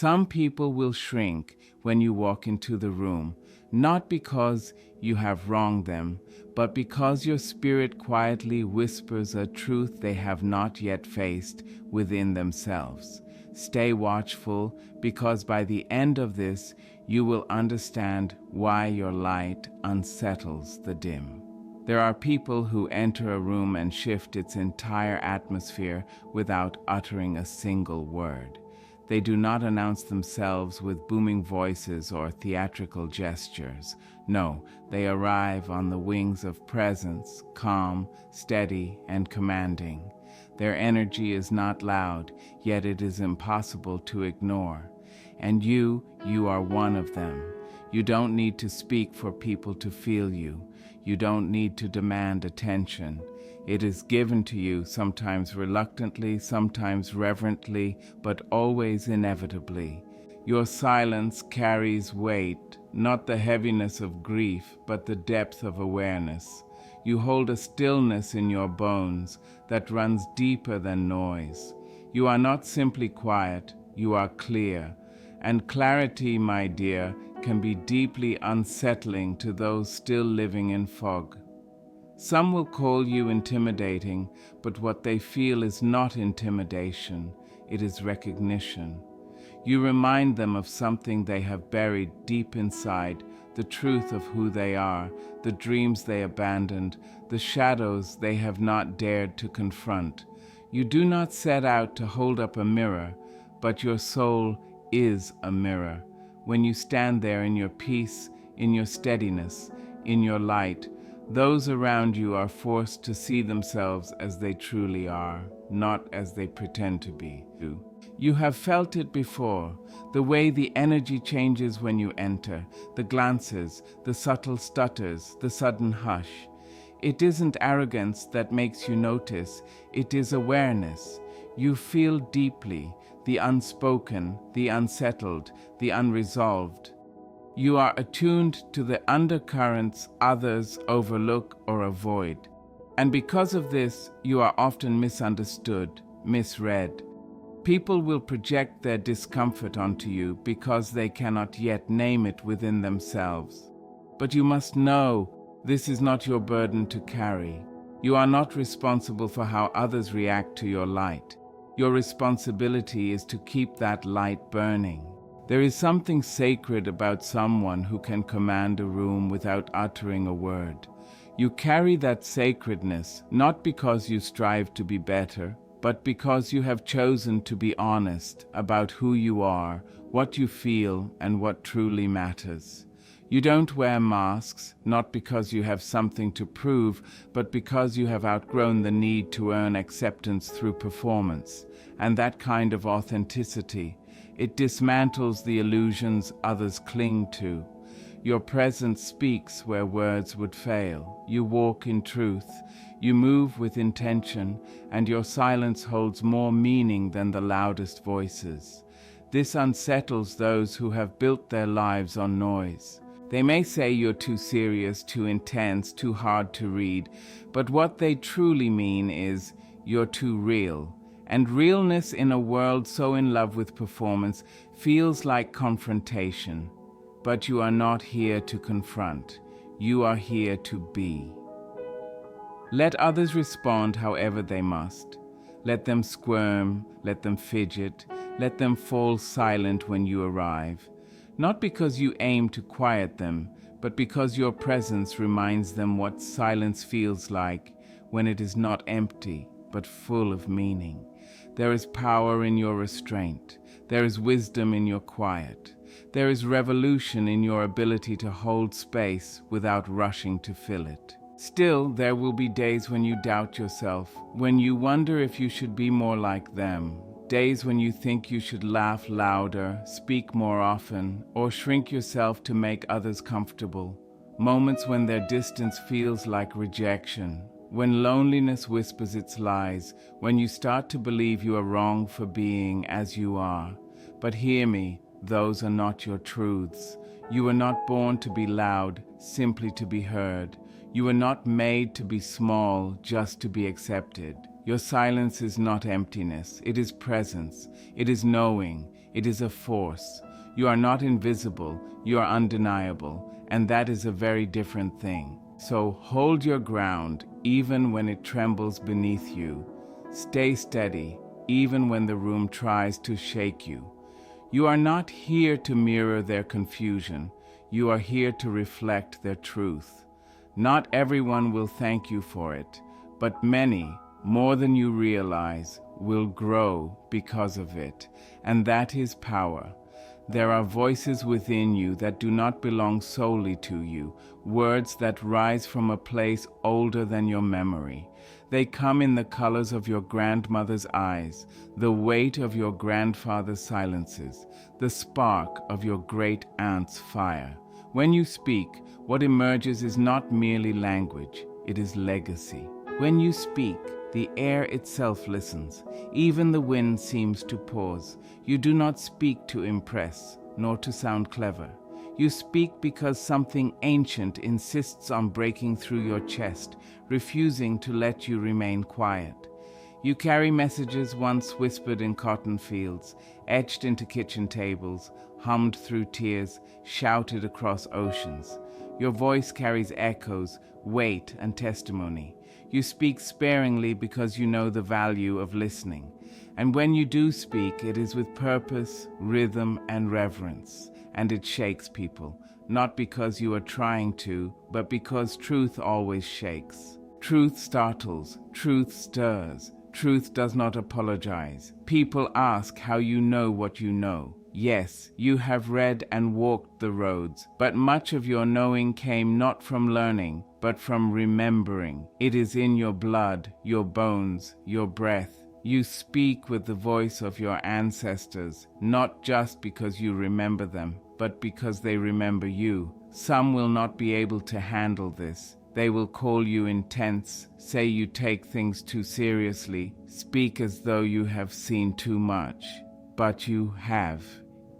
Some people will shrink when you walk into the room, not because you have wronged them, but because your spirit quietly whispers a truth they have not yet faced within themselves. Stay watchful, because by the end of this, you will understand why your light unsettles the dim. There are people who enter a room and shift its entire atmosphere without uttering a single word. They do not announce themselves with booming voices or theatrical gestures. No, they arrive on the wings of presence, calm, steady, and commanding. Their energy is not loud, yet it is impossible to ignore. And you are one of them. You don't need to speak for people to feel you. You don't need to demand attention. It is given to you, sometimes reluctantly, sometimes reverently, but always inevitably. Your silence carries weight, not the heaviness of grief, but the depth of awareness. You hold a stillness in your bones that runs deeper than noise. You are not simply quiet, you are clear. And clarity, my dear, can be deeply unsettling to those still living in fog. Some will call you intimidating, but what they feel is not intimidation, it is recognition. You remind them of something they have buried deep inside, the truth of who they are, the dreams they abandoned, the shadows they have not dared to confront. You do not set out to hold up a mirror, but your soul is a mirror. When you stand there in your peace, in your steadiness, in your light, those around you are forced to see themselves as they truly are, not as they pretend to be. You have felt it before, the way the energy changes when you enter, the glances, the subtle stutters, the sudden hush. It isn't arrogance that makes you notice, it is awareness. You feel deeply, the unspoken, the unsettled, the unresolved. You are attuned to the undercurrents others overlook or avoid. And because of this, you are often misunderstood, misread. People will project their discomfort onto you because they cannot yet name it within themselves. But you must know this is not your burden to carry. You are not responsible for how others react to your light. Your responsibility is to keep that light burning. There is something sacred about someone who can command a room without uttering a word. You carry that sacredness not because you strive to be better, but because you have chosen to be honest about who you are, what you feel, and what truly matters. You don't wear masks, not because you have something to prove, but because you have outgrown the need to earn acceptance through performance. And that kind of authenticity, it dismantles the illusions others cling to. Your presence speaks where words would fail. You walk in truth. You move with intention, and your silence holds more meaning than the loudest voices. This unsettles those who have built their lives on noise. They may say you're too serious, too intense, too hard to read, but what they truly mean is you're too real. And realness in a world so in love with performance feels like confrontation. But you are not here to confront. You are here to be. Let others respond however they must. Let them squirm, let them fidget, let them fall silent when you arrive. Not because you aim to quiet them, but because your presence reminds them what silence feels like when it is not empty, but full of meaning. There is power in your restraint. There is wisdom in your quiet. There is revolution in your ability to hold space without rushing to fill it. Still, there will be days when you doubt yourself, when you wonder if you should be more like them. Days when you think you should laugh louder, speak more often, or shrink yourself to make others comfortable. Moments when their distance feels like rejection. When loneliness whispers its lies, when you start to believe you are wrong for being as you are. But hear me, those are not your truths. You were not born to be loud, simply to be heard. You were not made to be small, just to be accepted. Your silence is not emptiness, it is presence, it is knowing, it is a force. You are not invisible, you are undeniable, and that is a very different thing. So hold your ground even when it trembles beneath you. Stay steady even when the room tries to shake you. You are not here to mirror their confusion, you are here to reflect their truth. Not everyone will thank you for it, but many, more than you realize, will grow because of it, and that is power. There are voices within you that do not belong solely to you, words that rise from a place older than your memory. They come in the colors of your grandmother's eyes, the weight of your grandfather's silences, the spark of your great-aunt's fire. When you speak, what emerges is not merely language, it is legacy. When you speak, the air itself listens. Even the wind seems to pause. You do not speak to impress, nor to sound clever. You speak because something ancient insists on breaking through your chest, refusing to let you remain quiet. You carry messages once whispered in cotton fields, etched into kitchen tables, hummed through tears, shouted across oceans. Your voice carries echoes, weight, and testimony. You speak sparingly because you know the value of listening. And when you do speak, it is with purpose, rhythm, and reverence. And it shakes people, not because you are trying to, but because truth always shakes. Truth startles, truth stirs, truth does not apologize. People ask how you know what you know. Yes, you have read and walked the roads, but much of your knowing came not from learning, but from remembering. It is in your blood, your bones, your breath. You speak with the voice of your ancestors, not just because you remember them, but because they remember you. Some will not be able to handle this. They will call you intense, say you take things too seriously, speak as though you have seen too much. But you have,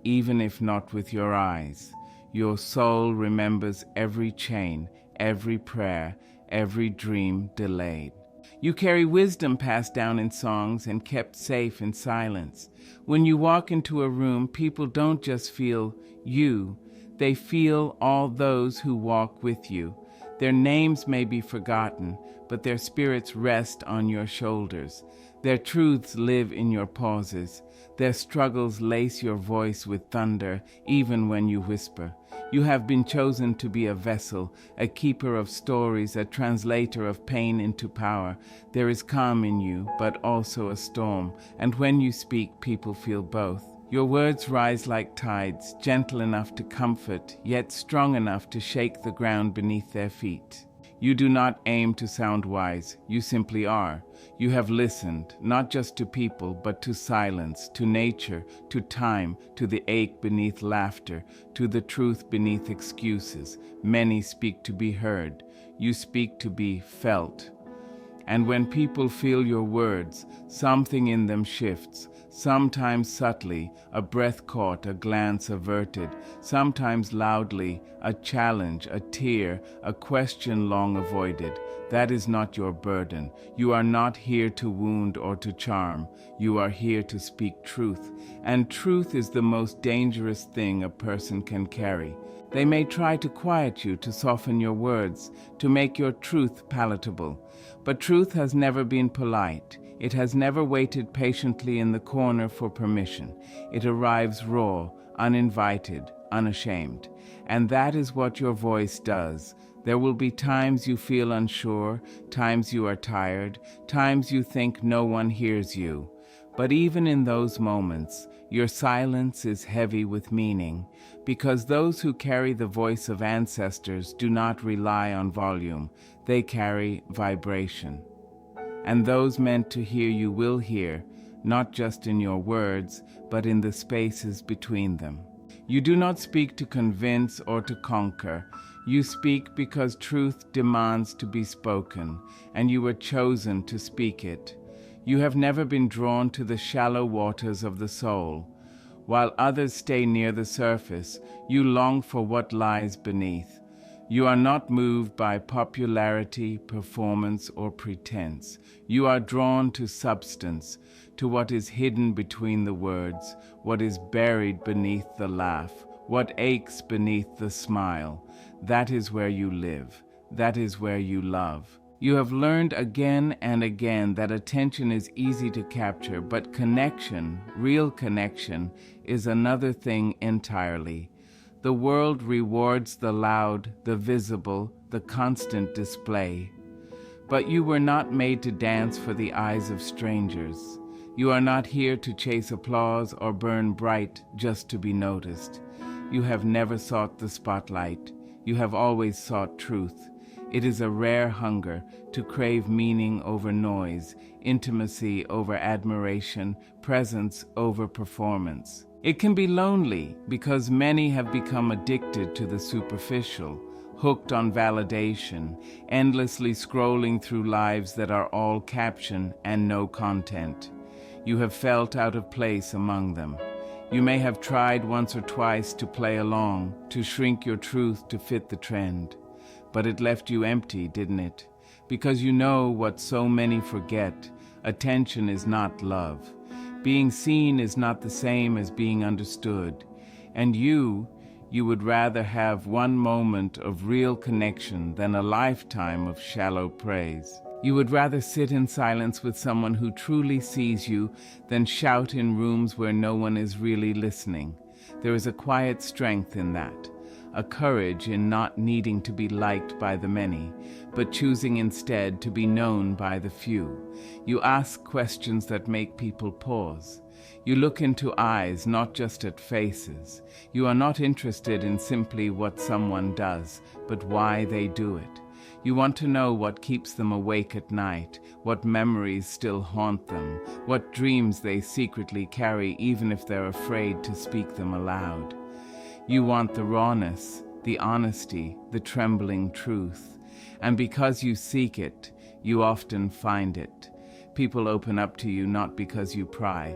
even if not with your eyes. Your soul remembers every chain, every prayer, every dream delayed. You carry wisdom passed down in songs and kept safe in silence. When you walk into a room, people don't just feel you, they feel all those who walk with you. Their names may be forgotten, but their spirits rest on your shoulders. Their truths live in your pauses. Their struggles lace your voice with thunder, even when you whisper. You have been chosen to be a vessel, a keeper of stories, a translator of pain into power. There is calm in you, but also a storm, and when you speak, people feel both. Your words rise like tides, gentle enough to comfort, yet strong enough to shake the ground beneath their feet. You do not aim to sound wise, you simply are. You have listened, not just to people, but to silence, to nature, to time, to the ache beneath laughter, to the truth beneath excuses. Many speak to be heard, you speak to be felt. And when people feel your words, something in them shifts, sometimes subtly, a breath caught, a glance averted, sometimes loudly, a challenge, a tear, a question long avoided. That is not your burden. You are not here to wound or to charm. You are here to speak truth. And truth is the most dangerous thing a person can carry. They may try to quiet you, to soften your words, to make your truth palatable. But truth has never been polite. It has never waited patiently in the corner for permission. It arrives raw, uninvited, unashamed. And that is what your voice does. There will be times you feel unsure, times you are tired, times you think no one hears you. But even in those moments, your silence is heavy with meaning, because those who carry the voice of ancestors do not rely on volume, they carry vibration. And those meant to hear you will hear, not just in your words, but in the spaces between them. You do not speak to convince or to conquer. You speak because truth demands to be spoken, and you were chosen to speak it. You have never been drawn to the shallow waters of the soul. While others stay near the surface, you long for what lies beneath. You are not moved by popularity, performance, or pretense. You are drawn to substance, to what is hidden between the words, what is buried beneath the laugh, what aches beneath the smile. That is where you live. That is where you love. You have learned again and again that attention is easy to capture, but connection, real connection, is another thing entirely. The world rewards the loud, the visible, the constant display. But you were not made to dance for the eyes of strangers. You are not here to chase applause or burn bright just to be noticed. You have never sought the spotlight. You have always sought truth. It is a rare hunger to crave meaning over noise, intimacy over admiration, presence over performance. It can be lonely because many have become addicted to the superficial, hooked on validation, endlessly scrolling through lives that are all caption and no content. You have felt out of place among them. You may have tried once or twice to play along, to shrink your truth to fit the trend. But it left you empty, didn't it? Because you know what so many forget. Attention is not love. Being seen is not the same as being understood. And you would rather have one moment of real connection than a lifetime of shallow praise. You would rather sit in silence with someone who truly sees you than shout in rooms where no one is really listening. There is a quiet strength in that. A courage in not needing to be liked by the many, but choosing instead to be known by the few. You ask questions that make people pause. You look into eyes, not just at faces. You are not interested in simply what someone does, but why they do it. You want to know what keeps them awake at night, what memories still haunt them, what dreams they secretly carry even if they're afraid to speak them aloud. You want the rawness, the honesty, the trembling truth. And because you seek it, you often find it. People open up to you not because you pry,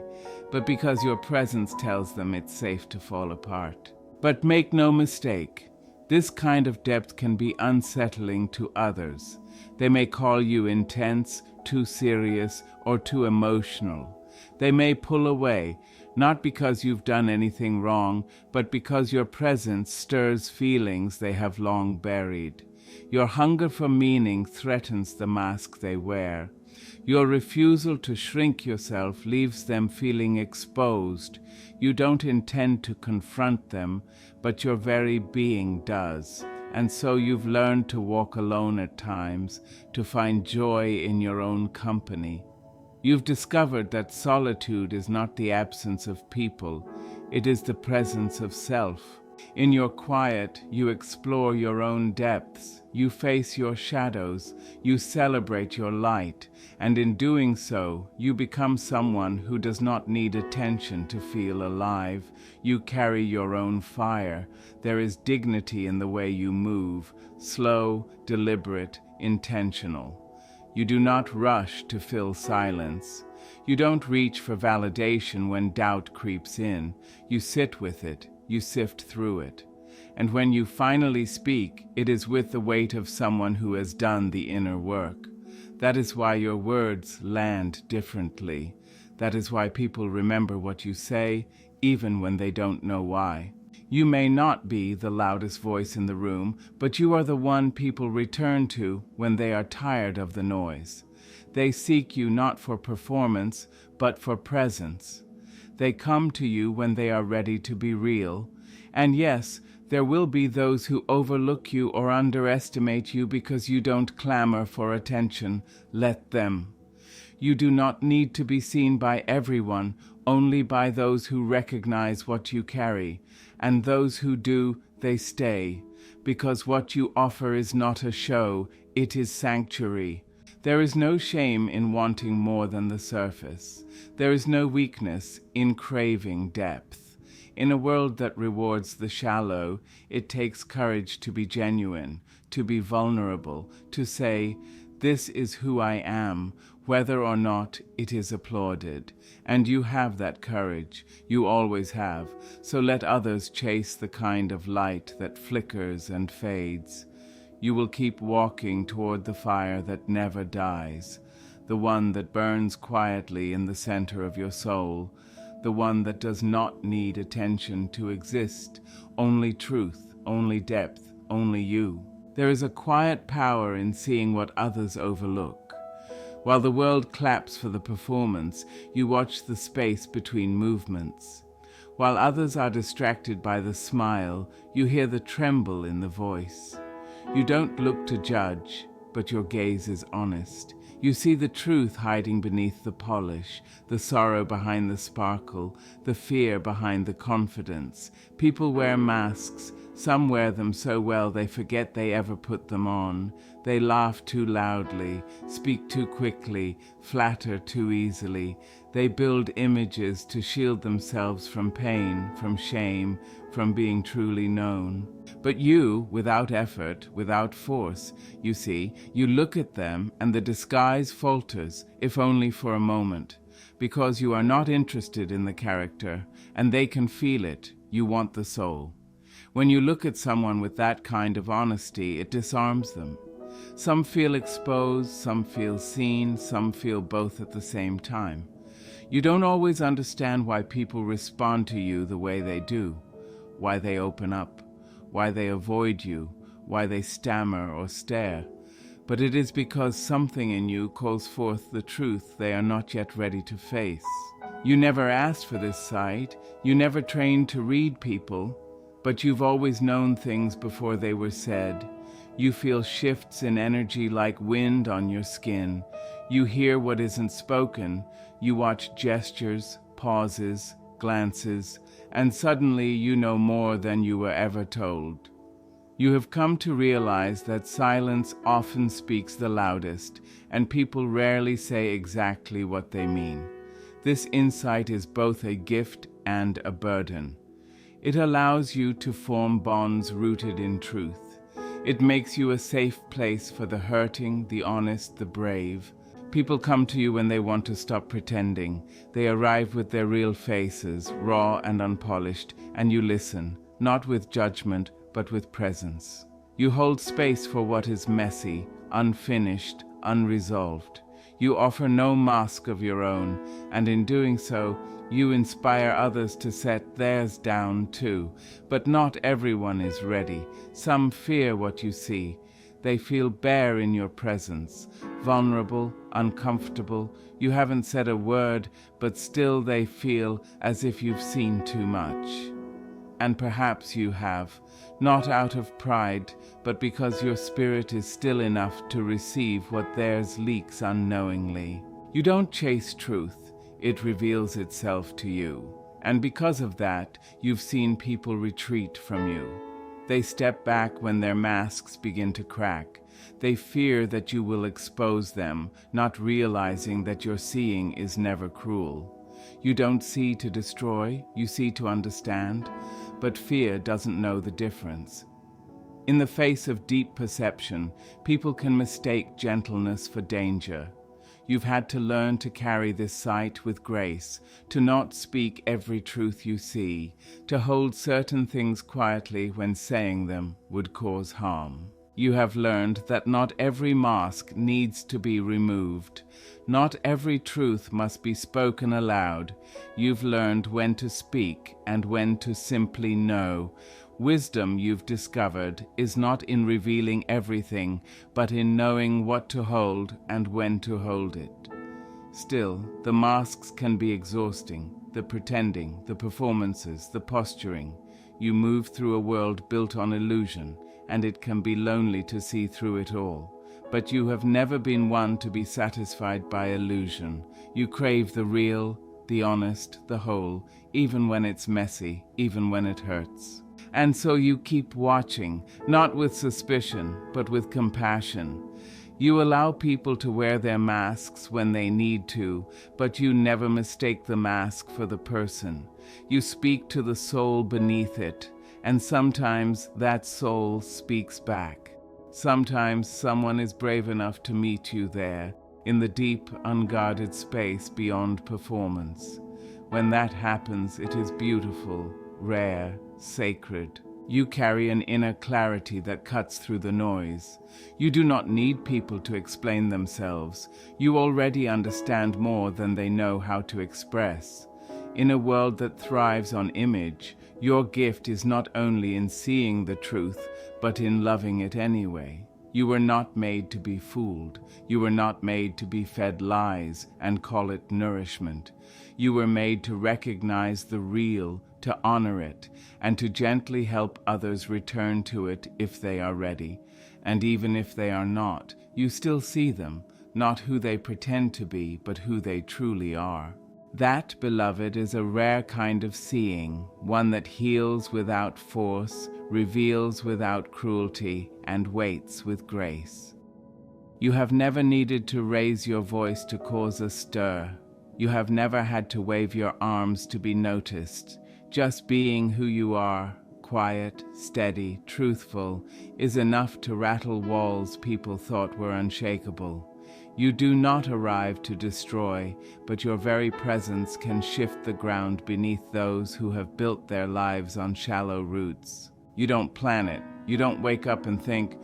but because your presence tells them it's safe to fall apart. But make no mistake, this kind of depth can be unsettling to others. They may call you intense, too serious, or too emotional. They may pull away, not because you've done anything wrong, but because your presence stirs feelings they have long buried. Your hunger for meaning threatens the mask they wear. Your refusal to shrink yourself leaves them feeling exposed. You don't intend to confront them, but your very being does. And so you've learned to walk alone at times, to find joy in your own company. You've discovered that solitude is not the absence of people, it is the presence of self. In your quiet, you explore your own depths, you face your shadows, you celebrate your light, and in doing so, you become someone who does not need attention to feel alive. You carry your own fire. There is dignity in the way you move, slow, deliberate, intentional. You do not rush to fill silence. You don't reach for validation when doubt creeps in. You sit with it. You sift through it. And when you finally speak, it is with the weight of someone who has done the inner work. That is why your words land differently. That is why people remember what you say, even when they don't know why. You may not be the loudest voice in the room, but you are the one people return to when they are tired of the noise. They seek you not for performance, but for presence. They come to you when they are ready to be real. And yes, there will be those who overlook you or underestimate you because you don't clamor for attention. Let them. You do not need to be seen by everyone, only by those who recognize what you carry. And those who do, they stay, because what you offer is not a show, it is sanctuary. There is no shame in wanting more than the surface. There is no weakness in craving depth. In a world that rewards the shallow, it takes courage to be genuine, to be vulnerable, to say, "This is who I am," whether or not it is applauded. And you have that courage. You always have. So let others chase the kind of light that flickers and fades. You will keep walking toward the fire that never dies, the one that burns quietly in the center of your soul, the one that does not need attention to exist, only truth, only depth, only you. There is a quiet power in seeing what others overlook. While the world claps for the performance, you watch the space between movements. While others are distracted by the smile, you hear the tremble in the voice. You don't look to judge, but your gaze is honest. You see the truth hiding beneath the polish, the sorrow behind the sparkle, the fear behind the confidence. People wear masks. Some wear them so well they forget they ever put them on. They laugh too loudly, speak too quickly, flatter too easily. They build images to shield themselves from pain, from shame, from being truly known. But you, without effort, without force, you see, you look at them and the disguise falters, if only for a moment, because you are not interested in the character, and they can feel it. You want the soul. When you look at someone with that kind of honesty, it disarms them. Some feel exposed, some feel seen, some feel both at the same time. You don't always understand why people respond to you the way they do, why they open up, why they avoid you, why they stammer or stare. But it is because something in you calls forth the truth they are not yet ready to face. You never asked for this sight, you never trained to read people, but you've always known things before they were said. You feel shifts in energy like wind on your skin. You hear what isn't spoken. You watch gestures, pauses, glances, and suddenly you know more than you were ever told. You have come to realize that silence often speaks the loudest, and people rarely say exactly what they mean. This insight is both a gift and a burden. It allows you to form bonds rooted in truth. It makes you a safe place for the hurting, the honest, the brave. People come to you when they want to stop pretending. They arrive with their real faces, raw and unpolished, and you listen, not with judgment, but with presence. You hold space for what is messy, unfinished, unresolved. You offer no mask of your own, and in doing so, you inspire others to set theirs down too. But not everyone is ready. Some fear what you see. They feel bare in your presence, vulnerable, uncomfortable. You haven't said a word, but still they feel as if you've seen too much. And perhaps you have, not out of pride, but because your spirit is still enough to receive what theirs leaks unknowingly. You don't chase truth, it reveals itself to you. And because of that, you've seen people retreat from you. They step back when their masks begin to crack. They fear that you will expose them, not realizing that your seeing is never cruel. You don't see to destroy, you see to understand, but fear doesn't know the difference. In the face of deep perception, people can mistake gentleness for danger. You've had to learn to carry this sight with grace, to not speak every truth you see, to hold certain things quietly when saying them would cause harm. You have learned that not every mask needs to be removed. Not every truth must be spoken aloud. You've learned when to speak and when to simply know. Wisdom, you've discovered, is not in revealing everything, but in knowing what to hold and when to hold it. Still, the masks can be exhausting, the pretending, the performances, the posturing. You move through a world built on illusion, and it can be lonely to see through it all. But you have never been one to be satisfied by illusion. You crave the real, the honest, the whole, even when it's messy, even when it hurts. And so you keep watching, not with suspicion, but with compassion. You allow people to wear their masks when they need to, but you never mistake the mask for the person. You speak to the soul beneath it, and sometimes that soul speaks back. Sometimes someone is brave enough to meet you there, in the deep, unguarded space beyond performance. When that happens, it is beautiful, rare, sacred. You carry an inner clarity that cuts through the noise. You do not need people to explain themselves. You already understand more than they know how to express. In a world that thrives on image, your gift is not only in seeing the truth, but in loving it anyway. You were not made to be fooled. You were not made to be fed lies and call it nourishment. You were made to recognize the real, to honor it, and to gently help others return to it if they are ready. And even if they are not, you still see them, not who they pretend to be, but who they truly are. That, beloved, is a rare kind of seeing, one that heals without force, reveals without cruelty, and waits with grace. You have never needed to raise your voice to cause a stir. You have never had to wave your arms to be noticed. Just being who you are, quiet, steady, truthful, is enough to rattle walls people thought were unshakable. You do not arrive to destroy, but your very presence can shift the ground beneath those who have built their lives on shallow roots. You don't plan it. You don't wake up and think,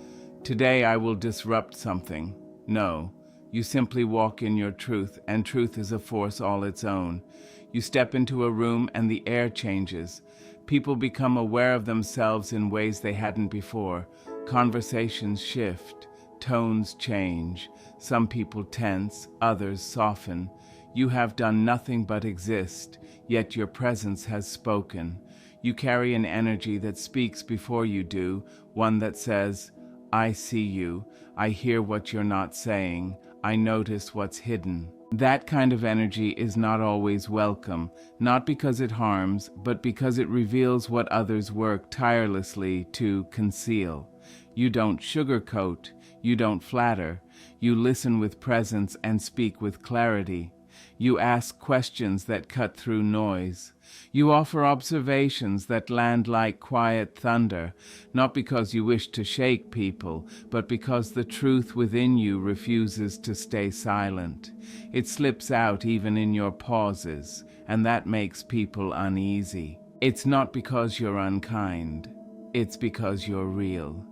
"Today I will disrupt something." No, you simply walk in your truth, and truth is a force all its own. You step into a room and the air changes. People become aware of themselves in ways they hadn't before. Conversations shift. Tones change. Some people tense, others soften. You have done nothing but exist, yet your presence has spoken. You carry an energy that speaks before you do, one that says, "I see you, I hear what you're not saying, I notice what's hidden." That kind of energy is not always welcome, not because it harms, but because it reveals what others work tirelessly to conceal. You don't sugarcoat, you don't flatter, you listen with presence and speak with clarity. You ask questions that cut through noise. You offer observations that land like quiet thunder, not because you wish to shake people, but because the truth within you refuses to stay silent. It slips out even in your pauses, and that makes people uneasy. It's not because you're unkind. It's because you're real.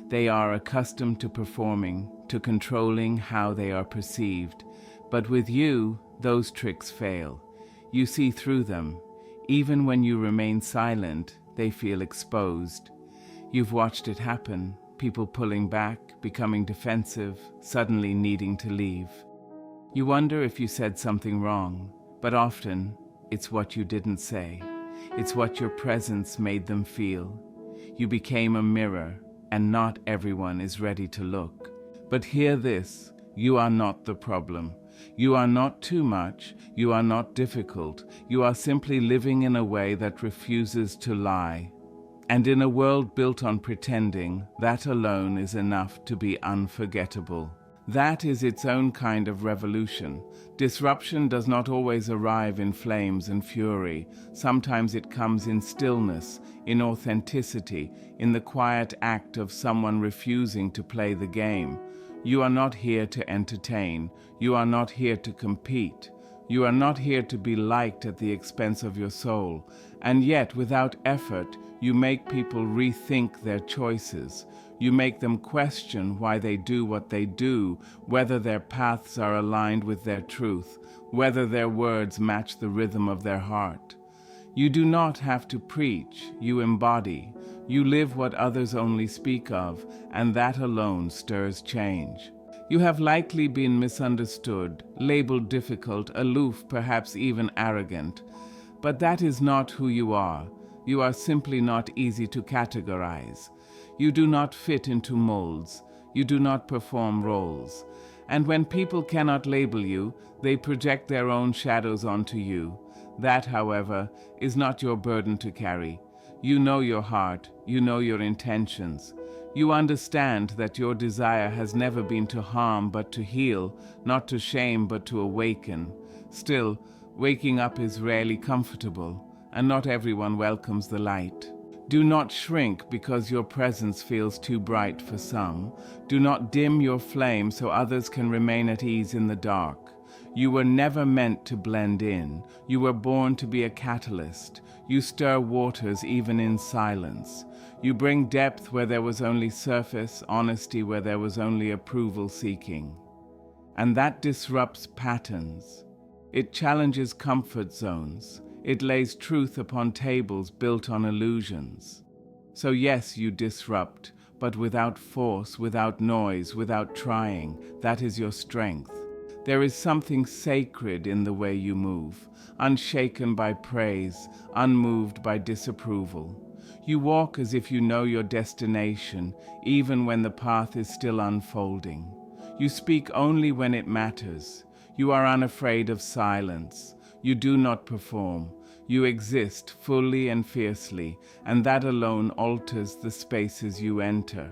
They are accustomed to performing, to controlling how they are perceived. But with you, those tricks fail. You see through them. Even when you remain silent, they feel exposed. You've watched it happen, people pulling back, becoming defensive, suddenly needing to leave. You wonder if you said something wrong, but often it's what you didn't say. It's what your presence made them feel. You became a mirror, and not everyone is ready to look. But hear this, you are not the problem. You are not too much, you are not difficult, you are simply living in a way that refuses to lie. And in a world built on pretending, that alone is enough to be unforgettable. That is its own kind of revolution. Disruption does not always arrive in flames and fury. Sometimes it comes in stillness, in authenticity, in the quiet act of someone refusing to play the game. You are not here to entertain. You are not here to compete. You are not here to be liked at the expense of your soul. And yet, without effort, you make people rethink their choices. You make them question why they do what they do, whether their paths are aligned with their truth, whether their words match the rhythm of their heart. You do not have to preach, you embody. You live what others only speak of, and that alone stirs change. You have likely been misunderstood, labeled difficult, aloof, perhaps even arrogant. But that is not who you are. You are simply not easy to categorize. You do not fit into molds. You do not perform roles. And when people cannot label you, they project their own shadows onto you. That, however, is not your burden to carry. You know your heart. You know your intentions. You understand that your desire has never been to harm but to heal, not to shame but to awaken. Still, waking up is rarely comfortable, and not everyone welcomes the light. Do not shrink because your presence feels too bright for some. Do not dim your flame so others can remain at ease in the dark. You were never meant to blend in. You were born to be a catalyst. You stir waters even in silence. You bring depth where there was only surface, honesty where there was only approval seeking. And that disrupts patterns. It challenges comfort zones. It lays truth upon tables built on illusions. So yes, you disrupt, but without force, without noise, without trying. That is your strength. There is something sacred in the way you move, unshaken by praise, unmoved by disapproval. You walk as if you know your destination, even when the path is still unfolding. You speak only when it matters. You are unafraid of silence. You do not perform. You exist fully and fiercely, and that alone alters the spaces you enter.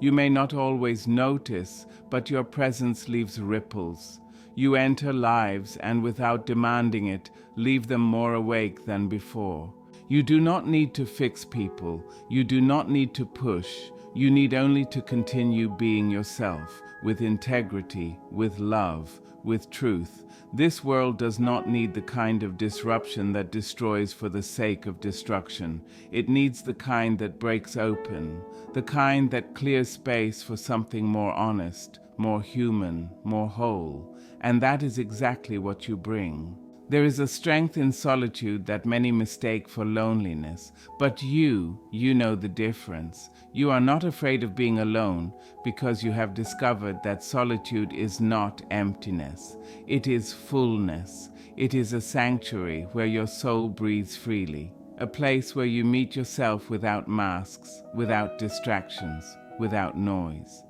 You may not always notice, but your presence leaves ripples. You enter lives and, without demanding it, leave them more awake than before. You do not need to fix people. You do not need to push. You need only to continue being yourself, with integrity, with love, with truth. This world does not need the kind of disruption that destroys for the sake of destruction. It needs the kind that breaks open, the kind that clears space for something more honest, more human, more whole. And that is exactly what you bring. There is a strength in solitude that many mistake for loneliness, but you know the difference. You are not afraid of being alone because you have discovered that solitude is not emptiness. It is fullness. It is a sanctuary where your soul breathes freely, a place where you meet yourself without masks, without distractions, without noise.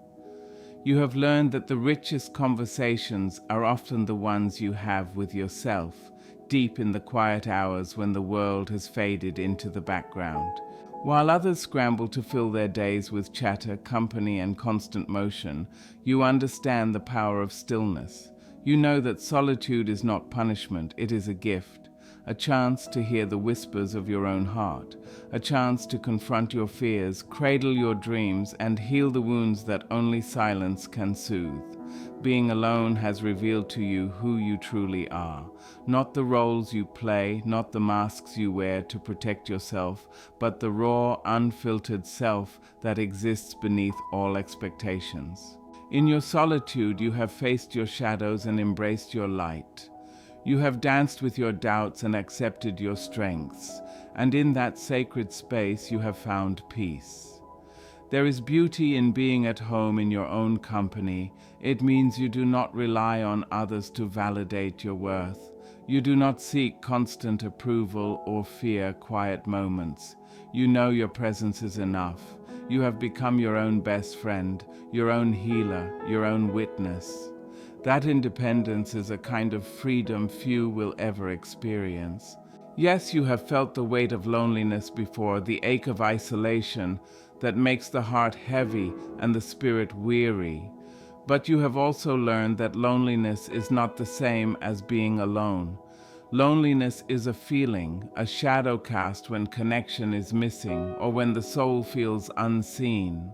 You have learned that the richest conversations are often the ones you have with yourself, deep in the quiet hours when the world has faded into the background. While others scramble to fill their days with chatter, company, and constant motion, you understand the power of stillness. You know that solitude is not punishment, it is a gift. A chance to hear the whispers of your own heart, a chance to confront your fears, cradle your dreams, and heal the wounds that only silence can soothe. Being alone has revealed to you who you truly are, not the roles you play, not the masks you wear to protect yourself, but the raw, unfiltered self that exists beneath all expectations. In your solitude, you have faced your shadows and embraced your light. You have danced with your doubts and accepted your strengths, and in that sacred space you have found peace. There is beauty in being at home in your own company. It means you do not rely on others to validate your worth. You do not seek constant approval or fear quiet moments. You know your presence is enough. You have become your own best friend, your own healer, your own witness. That independence is a kind of freedom few will ever experience. Yes, you have felt the weight of loneliness before, the ache of isolation that makes the heart heavy and the spirit weary. But you have also learned that loneliness is not the same as being alone. Loneliness is a feeling, a shadow cast when connection is missing or when the soul feels unseen.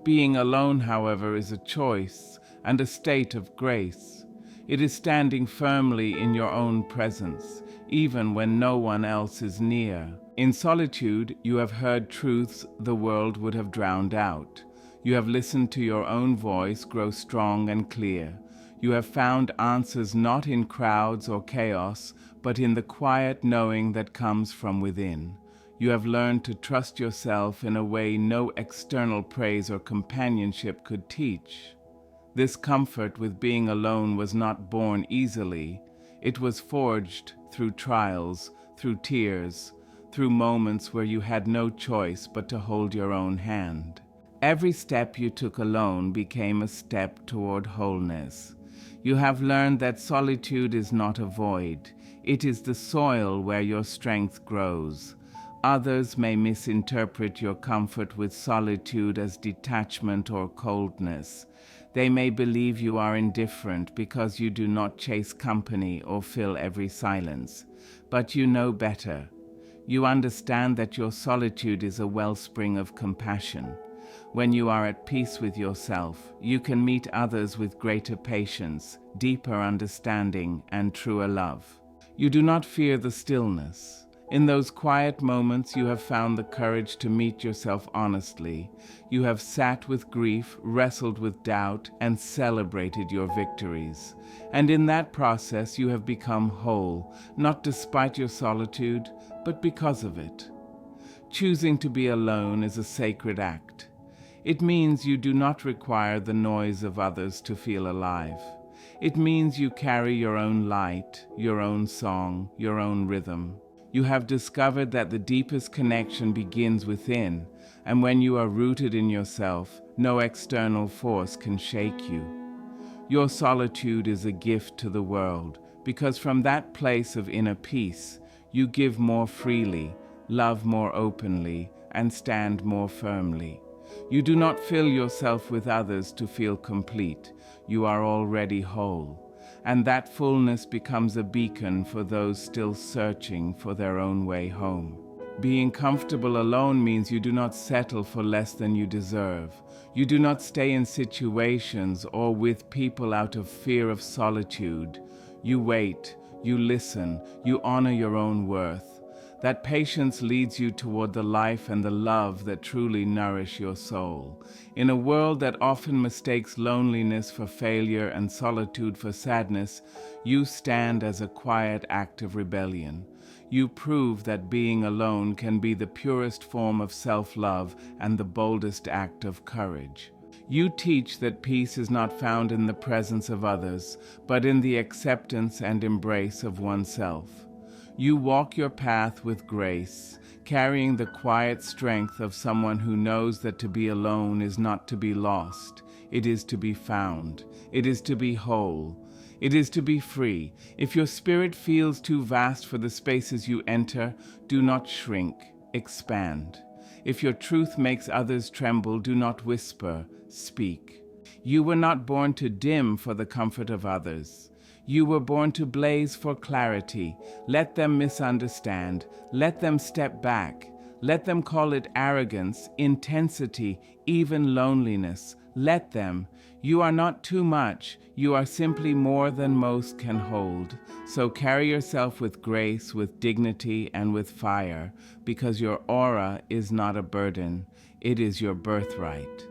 Being alone, however, is a choice and a state of grace. It is standing firmly in your own presence, even when no one else is near. In solitude, you have heard truths the world would have drowned out. You have listened to your own voice grow strong and clear. You have found answers not in crowds or chaos, but in the quiet knowing that comes from within. You have learned to trust yourself in a way no external praise or companionship could teach. This comfort with being alone was not born easily. It was forged through trials, through tears, through moments where you had no choice but to hold your own hand. Every step you took alone became a step toward wholeness. You have learned that solitude is not a void. It is the soil where your strength grows. Others may misinterpret your comfort with solitude as detachment or coldness. They may believe you are indifferent because you do not chase company or fill every silence. But you know better. You understand that your solitude is a wellspring of compassion. When you are at peace with yourself, you can meet others with greater patience, deeper understanding, and truer love. You do not fear the stillness. In those quiet moments, you have found the courage to meet yourself honestly. You have sat with grief, wrestled with doubt, and celebrated your victories. And in that process, you have become whole, not despite your solitude, but because of it. Choosing to be alone is a sacred act. It means you do not require the noise of others to feel alive. It means you carry your own light, your own song, your own rhythm. You have discovered that the deepest connection begins within, and when you are rooted in yourself, no external force can shake you. Your solitude is a gift to the world, because from that place of inner peace, you give more freely, love more openly, and stand more firmly. You do not fill yourself with others to feel complete. You are already whole. And that fullness becomes a beacon for those still searching for their own way home. Being comfortable alone means you do not settle for less than you deserve. You do not stay in situations or with people out of fear of solitude. You wait, you listen, you honor your own worth. That patience leads you toward the life and the love that truly nourish your soul. In a world that often mistakes loneliness for failure and solitude for sadness, you stand as a quiet act of rebellion. You prove that being alone can be the purest form of self-love and the boldest act of courage. You teach that peace is not found in the presence of others, but in the acceptance and embrace of oneself. You walk your path with grace, carrying the quiet strength of someone who knows that to be alone is not to be lost. It is to be found. It is to be whole. It is to be free. If your spirit feels too vast for the spaces you enter, do not shrink, expand. If your truth makes others tremble, do not whisper, speak. You were not born to dim for the comfort of others. You were born to blaze for clarity. Let them misunderstand. Let them step back. Let them call it arrogance, intensity, even loneliness. Let them. You are not too much. You are simply more than most can hold. So carry yourself with grace, with dignity, and with fire, because your aura is not a burden. It is your birthright.